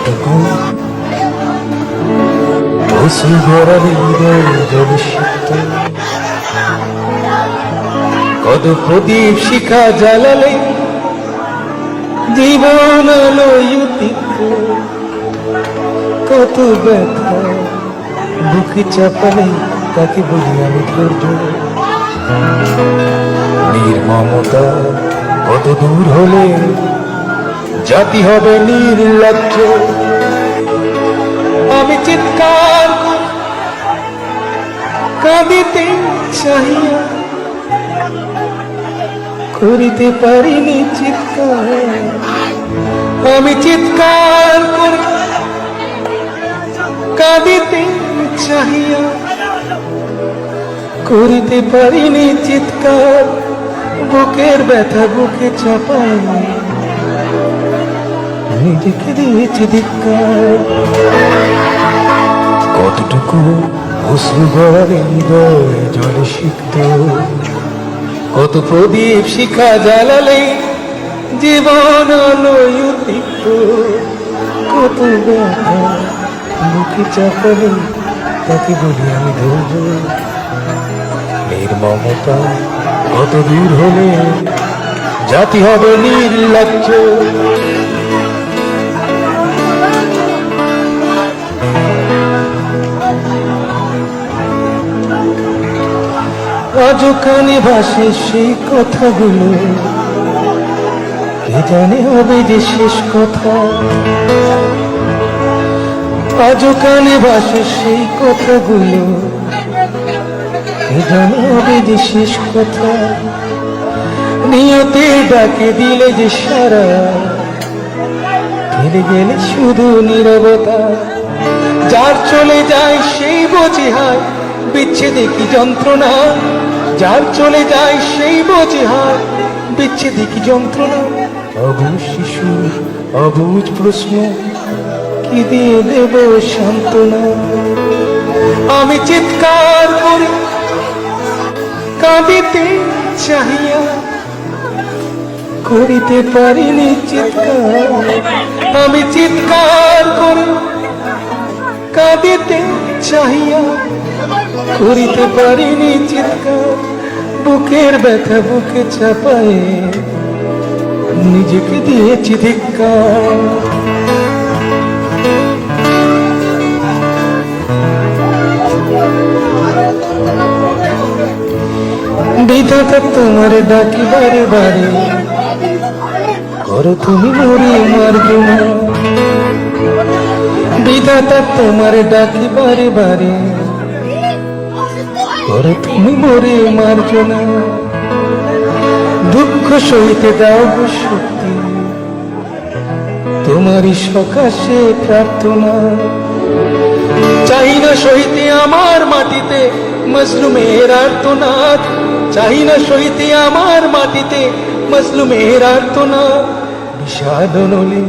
কতটুকু অশ্রু ভরালে হৃদয় জলে সিক্ত, কত প্রদীপ শিখা জ্বালালে জীবন আলোয় উদ্দীপ্ত, কত ব্যথা বুকে চাপালে তাকে বলি আমি ধৈর্য। নির্মমতা কত দূর হলে জাতি হবে নির্লজ্জ। আমি চিৎকার কাঁদিতে চাহিয়া করিতে পারিনি চিৎকার। আমি চিৎকার করে কাঁদিতে চাহিয়া করিতে পারিনি চিৎকার। বুকের ব্যথা বুকে চাপাই নিজেকে দিয়েছি ধিক্কার। কতটুকু অশ্রু ভরালে হৃদয় জলে সিক্ত, কত প্রদীপ শিখা জ্বালালে জীবন আলোয় উদ্দীপ্ত, কত ব্যথা বুকে চাপালে তাকে বলি আমি ধৈর্য। নির্মমতা কত দূর হলে জাতি হবে নির্লজ্জ। আজও কানে ভাসে সেই কথাগুলো, কে জানে হবে যে শেষ কথা। আজও কানে ভাসে সেই কথাগুলো, কে জানে হবে যে শেষ কথা। নিয়তে ডাকে দিলে যে সারা, ফেলে গেলে শুধু নীরবতা। যার চলে যায় সেই বোঝে হায় বিচ্ছেদে কি যন্ত্রণা। যার চলে যায় সেই বোঝে হায় বিচ্ছেদে কি যন্ত্রণা। অবুঝ শিশু অবুঝ প্রশ্ন, কি দিয়ে দেব সান্ত্বনা। আমি চিৎকার করে কাঁদিতে চাহিয়া করিতে পারিনি চিৎকার। আমি চিৎকার করে কাঁদিতে চাহিয়া করিতে পারিনি চিৎকার। বুকের ব্যথা বুকে চাপায়ে নিজেকে দিয়েছি ধিক্কার। বিধাতা তোমার ডাকি বারে বারে, করো তুমি মরে মার্জনা। বিধাতা তোমার ডাকি বারে বারে, করো তুমি মরে মার্জনা। দুঃখ সইতে দাও গো শক্তি, তোমারই সকাশে প্রার্থনা। চাই না সইতে আমার মাটিতে মজলুমের আর্তনাদ। চাই না সইতে আমার মাটিতে মজলুমের আর্তনাদ। বিষাদ নলে